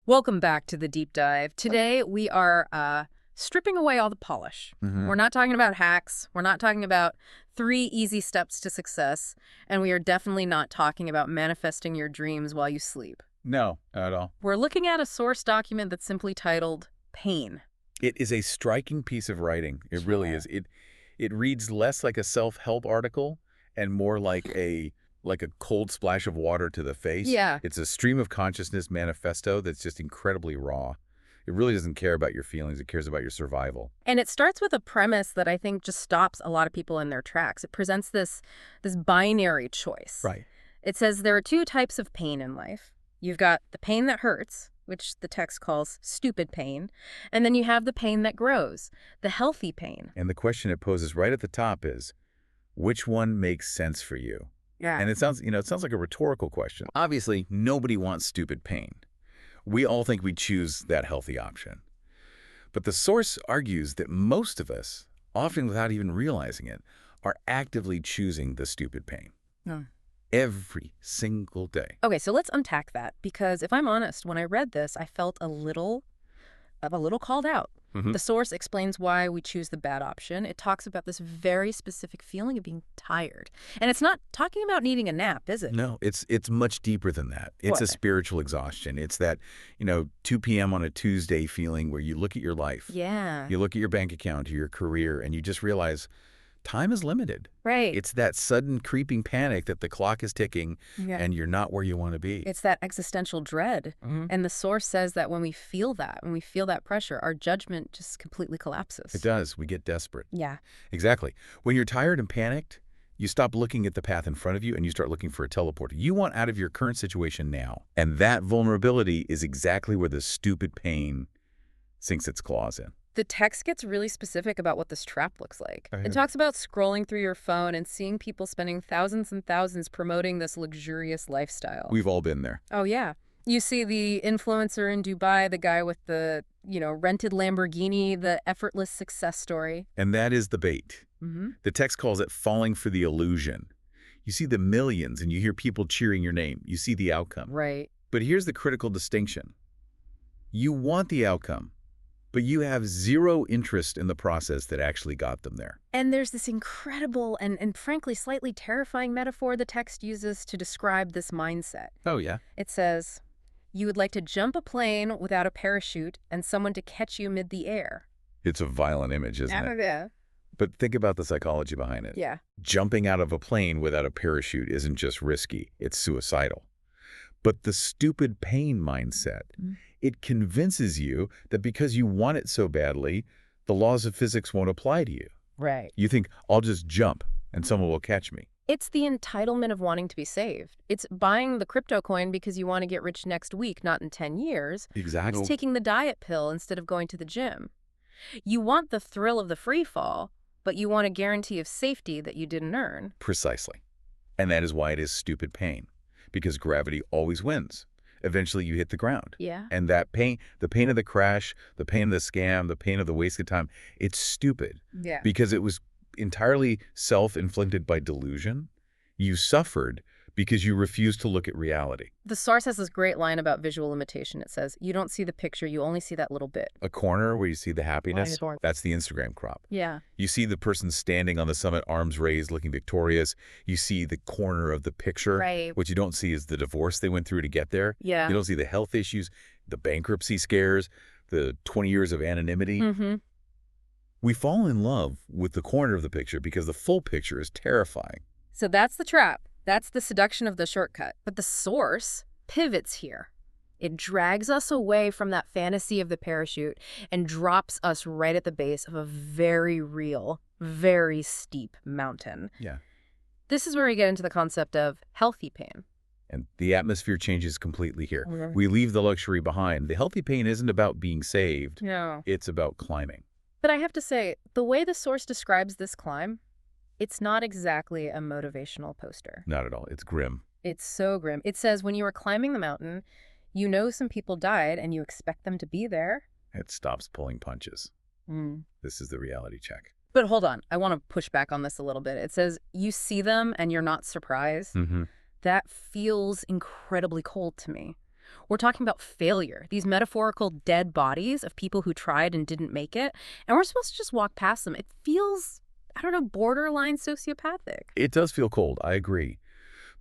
Welcome back to the deep dive. Today we are stripping away all the polish. We're not talking about hacks. We're not talking about 3 easy steps to success. And we are definitely not talking about manifesting your dreams while you sleep. No, not at all. We're looking at a source document that's simply titled Pain. It is a striking piece of writing. It really is. It reads less like a self-help article and more like a cold splash of water to the face. Yeah. It's a stream of consciousness manifesto that's just incredibly raw. It really doesn't care about your feelings. It cares about your survival. And it starts with a premise that I think just stops a lot of people in their tracks. It presents this binary choice. Right. It says there are 2 types of pain in life. You've got the pain that hurts, which the text calls stupid pain, and then you have the pain that grows, the healthy pain. And the question it poses right at the top is, which one makes sense for you? Yeah. And it sounds like a rhetorical question. Obviously, nobody wants stupid pain. We all think we choose that healthy option. But the source argues that most of us, often without even realizing it, are actively choosing the stupid pain. Every single day. Okay, so let's unpack that, because if I'm honest, when I read this, I felt a little called out. The source explains why we choose the bad option. It talks about this very specific feeling of being tired. And it's not talking about needing a nap, is it? No, it's much deeper than that. It's a spiritual exhaustion. It's that, 2 p.m. on a Tuesday feeling where you look at your life. Yeah. You look at your bank account or your career, and you just realize time is limited. Right. It's that sudden creeping panic that the clock is ticking and you're not where you want to be. It's that existential dread. And the source says that when we feel that pressure, our judgment just completely collapses. It does. We get desperate. Yeah. Exactly. When you're tired and panicked, you stop looking at the path in front of you and you start looking for a teleporter. You want out of your current situation now. And that vulnerability is exactly where the stupid pain sinks its claws in. The text gets really specific about what this trap looks like. Oh, yeah. It talks about scrolling through your phone and seeing people spending thousands and thousands promoting this luxurious lifestyle. We've all been there. Oh, yeah. You see the influencer in Dubai, the guy with the, rented Lamborghini, the effortless success story. And that is the bait. The text calls it falling for the illusion. You see the millions and you hear people cheering your name. You see the outcome. Right. But here's the critical distinction. You want the outcome, but you have zero interest in the process that actually got them there. And there's this incredible and frankly slightly terrifying metaphor the text uses to describe this mindset. Oh, yeah? It says, you would like to jump a plane without a parachute and someone to catch you mid the air. It's a violent image, isn't it? Yeah. But think about the psychology behind it. Yeah. Jumping out of a plane without a parachute isn't just risky, it's suicidal. But the stupid pain mindset, it convinces you that because you want it so badly, the laws of physics won't apply to you. Right. You think, I'll just jump and someone will catch me. It's the entitlement of wanting to be saved. It's buying the crypto coin because you want to get rich next week, not in 10 years. Exactly. It's taking the diet pill instead of going to the gym. You want the thrill of the free fall, but you want a guarantee of safety that you didn't earn. Precisely. And that is why it is stupid pain. Because gravity always wins. Eventually you hit the ground. Yeah. And that pain, the pain of the crash, the pain of the scam, the pain of the wasted time, it's stupid. Yeah. Because it was entirely self-inflicted by delusion. You suffered because you refused to look at reality. The source has this great line about visual limitation. It says, you don't see the picture, you only see that little bit. A corner where you see the happiness, Right. that's the Instagram crop. Yeah. You see the person standing on the summit, arms raised, looking victorious. You see the corner of the picture. Right. What you don't see is the divorce they went through to get there. Yeah. You don't see the health issues, the bankruptcy scares, the 20 years of anonymity. We fall in love with the corner of the picture because the full picture is terrifying. So that's the trap. That's the seduction of the shortcut. But the source pivots here. It drags us away from that fantasy of the parachute and drops us right at the base of a very real, very steep mountain. Yeah. This is where we get into the concept of healthy pain. And the atmosphere changes completely here. Mhm. We leave the luxury behind. The healthy pain isn't about being saved. No. It's about climbing. But I have to say, the way the source describes this climb, it's not exactly a motivational poster. Not at all. It's grim. It's so grim. It says when you are climbing the mountain, you know some people died and you expect them to be there. It stops pulling punches. This is the reality check. But hold on. I want to push back on this a little bit. It says you see them and you're not surprised. That feels incredibly cold to me. We're talking about failure, these metaphorical dead bodies of people who tried and didn't make it, and we're supposed to just walk past them. It feels, I don't know, borderline sociopathic. It does feel cold, I agree.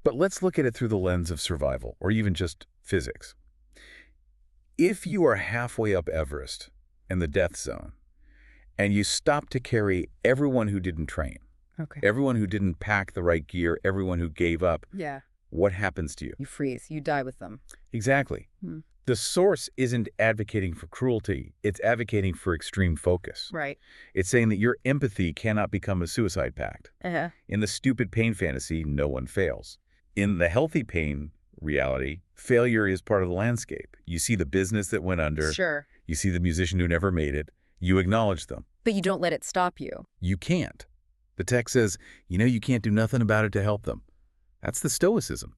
But let's look at it through the lens of survival, or even just physics. If you are halfway up Everest in the death zone, and you stop to carry everyone who didn't train, Okay. everyone who didn't pack the right gear, everyone who gave up, Yeah. what happens to you? You freeze. You die with them. Exactly. Hmm. The source isn't advocating for cruelty. It's advocating for extreme focus. Right. It's saying that your empathy cannot become a suicide pact. Uh-huh. In the stupid pain fantasy, no one fails. In the healthy pain reality, failure is part of the landscape. You see the business that went under. Sure. You see the musician who never made it. You acknowledge them. But you don't let it stop you. You can't. The text says, you can't do nothing about it to help them. That's the stoicism.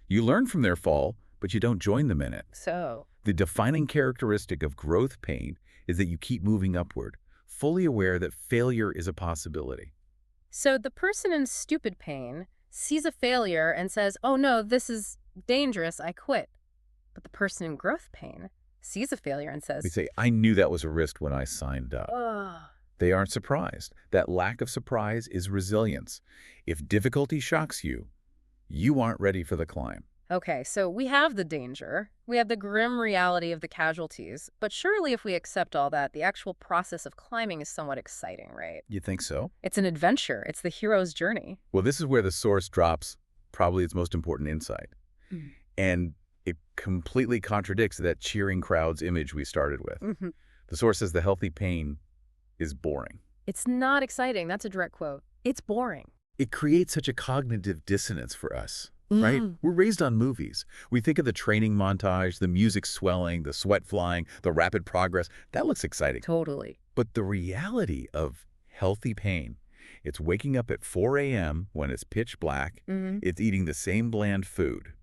You learn from their fall, but you don't join them in it. So, The defining characteristic of growth pain is that you keep moving upward, fully aware that failure is a possibility. so the person in stupid pain sees a failure and says, oh no, this is dangerous, I quit. But the person in growth pain sees a failure and says, They say, I knew that was a risk when I signed up. oh, They aren't surprised. That lack of surprise is resilience. If difficulty shocks you, you aren't ready for the climb. okay, so we have the danger, we have the grim reality of the casualties, but surely if we accept all that, the actual process of climbing is somewhat exciting, right? You think so? It's an adventure. It's the hero's journey. Well, this is where the source drops probably its most important insight. Mm. And it completely contradicts that cheering crowd's image we started with. Mm-hmm. The source says the healthy pain is boring. It's not exciting. That's a direct quote. It's boring. It creates such a cognitive dissonance for us, right? We're raised on movies. We think of the training montage, the music swelling, the sweat flying, the rapid progress. That looks exciting. Totally. But the reality of healthy pain, it's waking up at 4 a.m. when it's pitch black. Mm-hmm. It's eating the same bland food.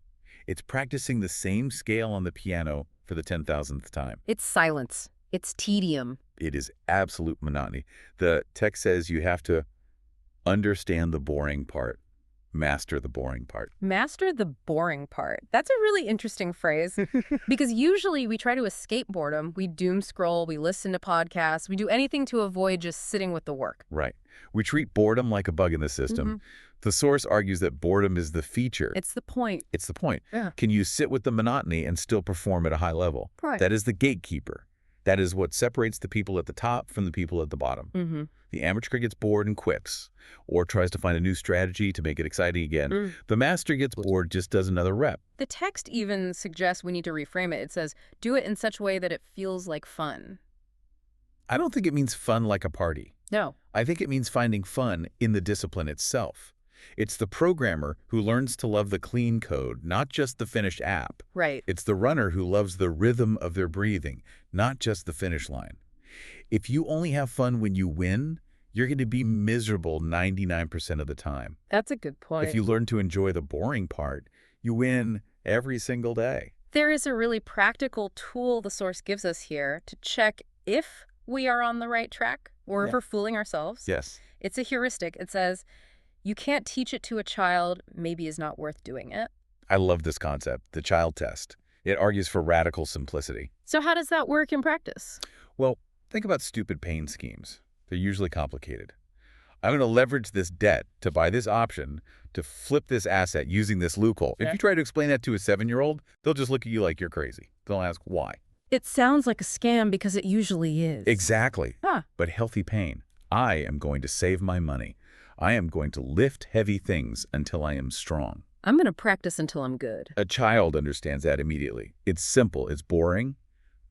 It's practicing the same scale on the piano for the 10,000th time. It's silence. It's tedium. It is absolute monotony. The text says you have to understand the boring part, master the boring part. Master the boring part. That's a really interesting phrase because usually we try to escape boredom. We doom scroll, we listen to podcasts, we do anything to avoid just sitting with the work. Right. We treat boredom like a bug in the system. The source argues that boredom is the feature. It's the point. It's the point. Yeah. Can you sit with the monotony and still perform at a high level? Right. That is the gatekeeper. That is what separates the people at the top from the people at the bottom. Mm-hmm. The amateur gets bored and quits, or tries to find a new strategy to make it exciting again. The master gets bored, just does another rep. The text even suggests we need to reframe it. It says, do it in such a way that it feels like fun. I don't think it means fun like a party. No. I think it means finding fun in the discipline itself. It's the programmer who learns to love the clean code, not just the finished app. Right. It's the runner who loves the rhythm of their breathing, not just the finish line. If you only have fun when you win, you're going to be miserable 99% of the time. That's a good point. If you learn to enjoy the boring part, you win every single day. There is a really practical tool the source gives us here to check if we are on the right track or if Yeah. we're fooling ourselves. Yes. It's a heuristic. It says, you can't teach it to a child, maybe is not worth doing it. I love this concept, the child test. It argues for radical simplicity. So how does that work in practice? Well, think about stupid pain schemes. They're usually complicated. I'm going to leverage this debt to buy this option to flip this asset using this loophole. If Okay. you try to explain that to a 7-year-old, they'll just look at you like you're crazy. They'll ask why. It sounds like a scam because it usually is. Exactly. Huh. But healthy pain. I am going to save my money. I am going to lift heavy things until I am strong. I'm going to practice until I'm good. A child understands that immediately. It's simple, it's boring,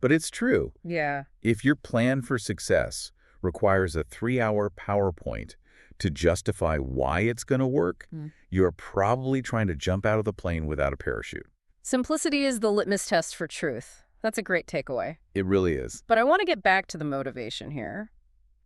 but it's true. Yeah. If your plan for success requires a 3-hour PowerPoint to justify why it's going to work, you're probably trying to jump out of the plane without a parachute. Simplicity is the litmus test for truth. That's a great takeaway. It really is. But I want to get back to the motivation here.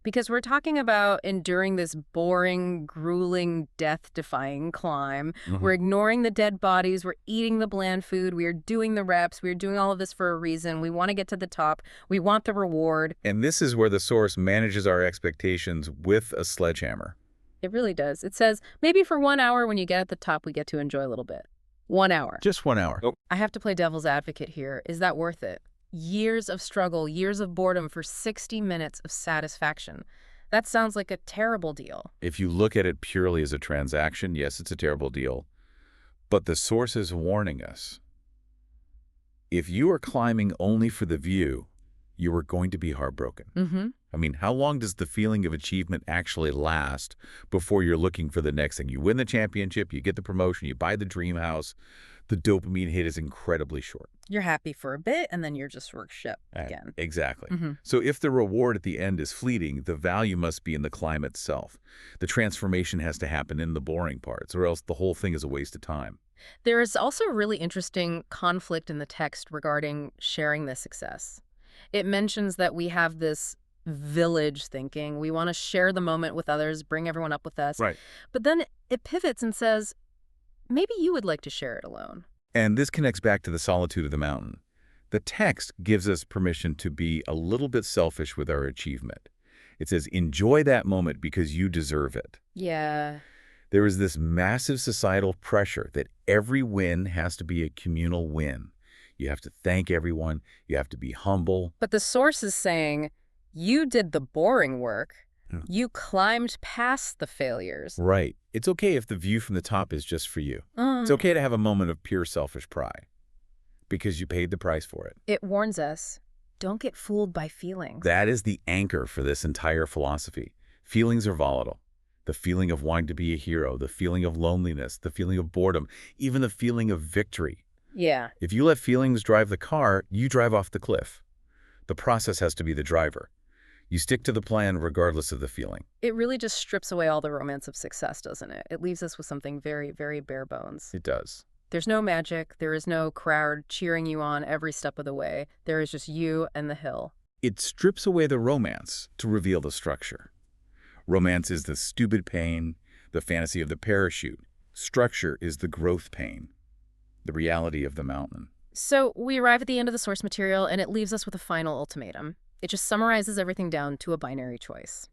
Because we're talking about enduring this boring, grueling, death-defying climb. We're ignoring the dead bodies. We're eating the bland food. We are doing the reps. We're doing all of this for a reason. We want to get to the top. We want the reward. And this is where the source manages our expectations with a sledgehammer. It really does. It says, maybe for 1 hour when you get at the top, we get to enjoy a little bit. 1 hour. Just 1 hour. Oh. I have to play devil's advocate here. Is that worth it? Years of struggle, years of boredom for 60 minutes of satisfaction. That sounds like a terrible deal. If you look at it purely as a transaction, yes, it's a terrible deal. But the source is warning us. If you are climbing only for the view, you are going to be heartbroken. Mm-hmm. I mean, how long does the feeling of achievement actually last before you're looking for the next thing? You win the championship, you get the promotion, you buy the dream house. The dopamine hit is incredibly short. You're happy for a bit, and then you're just work shit again. Exactly. Mm-hmm. So if the reward at the end is fleeting, the value must be in the climb itself. The transformation has to happen in the boring parts, or else the whole thing is a waste of time. There is also a really interesting conflict in the text regarding sharing this success. It mentions that we have this village thinking. We want to share the moment with others, bring everyone up with us. Right. But then it pivots and says, maybe you would like to share it alone. And this connects back to the solitude of the mountain. The text gives us permission to be a little bit selfish with our achievement. It says, enjoy that moment because you deserve it. Yeah. There is this massive societal pressure that every win has to be a communal win. You have to thank everyone. You have to be humble. But the source is saying, you did the boring work. You climbed past the failures. Right. It's okay if the view from the top is just for you. It's okay to have a moment of pure selfish pride because you paid the price for it. It warns us, don't get fooled by feelings. That is the anchor for this entire philosophy. Feelings are volatile. The feeling of wanting to be a hero, the feeling of loneliness, the feeling of boredom, even the feeling of victory. Yeah. If you let feelings drive the car, you drive off the cliff. The process has to be the driver. You stick to the plan regardless of the feeling. It really just strips away all the romance of success, doesn't it? It leaves us with something very, very bare bones. It does. There's no magic. There is no crowd cheering you on every step of the way. There is just you and the hill. It strips away the romance to reveal the structure. Romance is the stupid pain, the fantasy of the parachute. Structure is the growth pain, the reality of the mountain. So we arrive at the end of the source material, and it leaves us with a final ultimatum. It just summarizes everything down to a binary choice.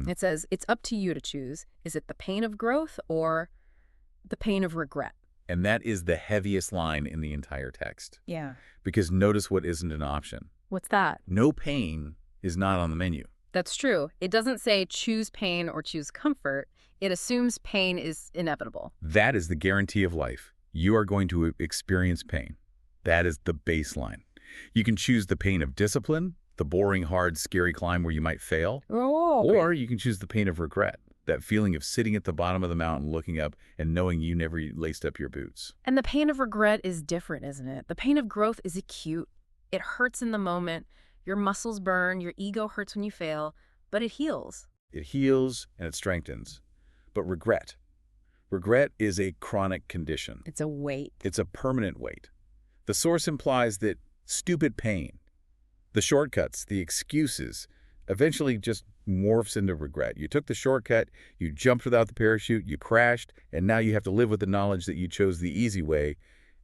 It says, it's up to you to choose. Is it the pain of growth or the pain of regret? And that is the heaviest line in the entire text. Yeah. Because notice what isn't an option. What's that? No pain is not on the menu. That's true. It doesn't say choose pain or choose comfort. It assumes pain is inevitable. That is the guarantee of life. You are going to experience pain. That is the baseline. You can choose the pain of discipline, the boring, hard, scary climb where you might fail, or you can choose the pain of regret, that feeling of sitting at the bottom of the mountain looking up and knowing you never laced up your boots. And the pain of regret is different, isn't it? The pain of growth is acute. It hurts in the moment. Your muscles burn, your ego hurts when you fail, but it heals. It heals and it strengthens. But regret is a chronic condition. It's a weight. It's a permanent weight. The source implies that stupid pain, the shortcuts, the excuses, eventually just morphs into regret. You took the shortcut, you jumped without the parachute, you crashed, and now you have to live with the knowledge that you chose the easy way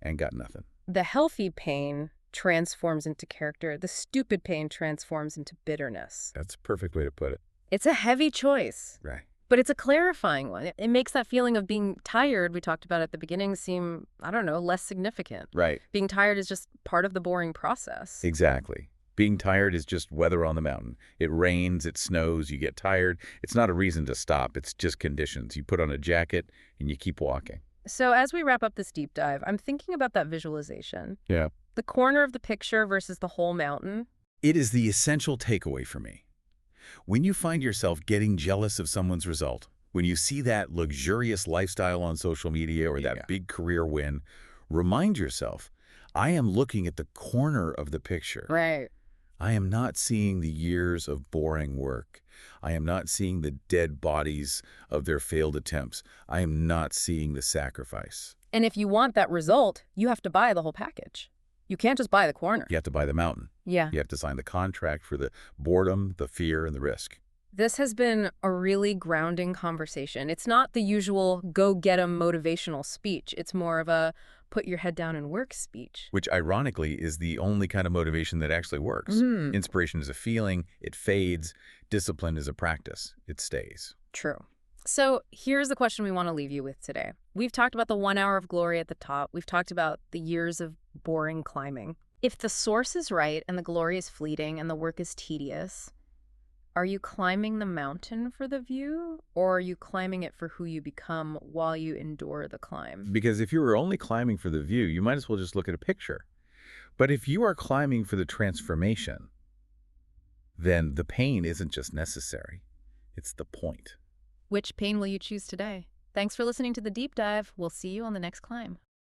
and got nothing. The healthy pain transforms into character. The stupid pain transforms into bitterness. That's a perfect way to put it. It's a heavy choice. Right. But it's a clarifying one. It makes that feeling of being tired we talked about at the beginning seem, I don't know, less significant. Right. Being tired is just part of the boring process. Exactly. Being tired is just weather on the mountain. It rains, it snows, you get tired. It's not a reason to stop. It's just conditions. You put on a jacket and you keep walking. So as we wrap up this deep dive, I'm thinking about that visualization. Yeah. The corner of the picture versus the whole mountain. It is the essential takeaway for me. When you find yourself getting jealous of someone's result, when you see that luxurious lifestyle on social media or that big career win, remind yourself, I am looking at the corner of the picture. Right. I am not seeing the years of boring work. I am not seeing the dead bodies of their failed attempts. I am not seeing the sacrifice. And if you want that result, you have to buy the whole package. You can't just buy the corner. You have to buy the mountain. Yeah. You have to sign the contract for the boredom, the fear, and the risk. This has been a really grounding conversation. It's not the usual go-get-'em motivational speech. It's more of a put your head down and work speech. Which, ironically, is the only kind of motivation that actually works. Inspiration is a feeling. It fades. Discipline is a practice. It stays. True. So here's the question we want to leave you with today. We've talked about the 1 hour of glory at the top. We've talked about the years of boring climbing. If the source is right and the glory is fleeting and the work is tedious, are you climbing the mountain for the view, or are you climbing it for who you become while you endure the climb? Because if you were only climbing for the view, you might as well just look at a picture. But if you are climbing for the transformation, then the pain isn't just necessary. It's the point. Which pain will you choose today? Thanks for listening to The Deep Dive. We'll see you on the next climb.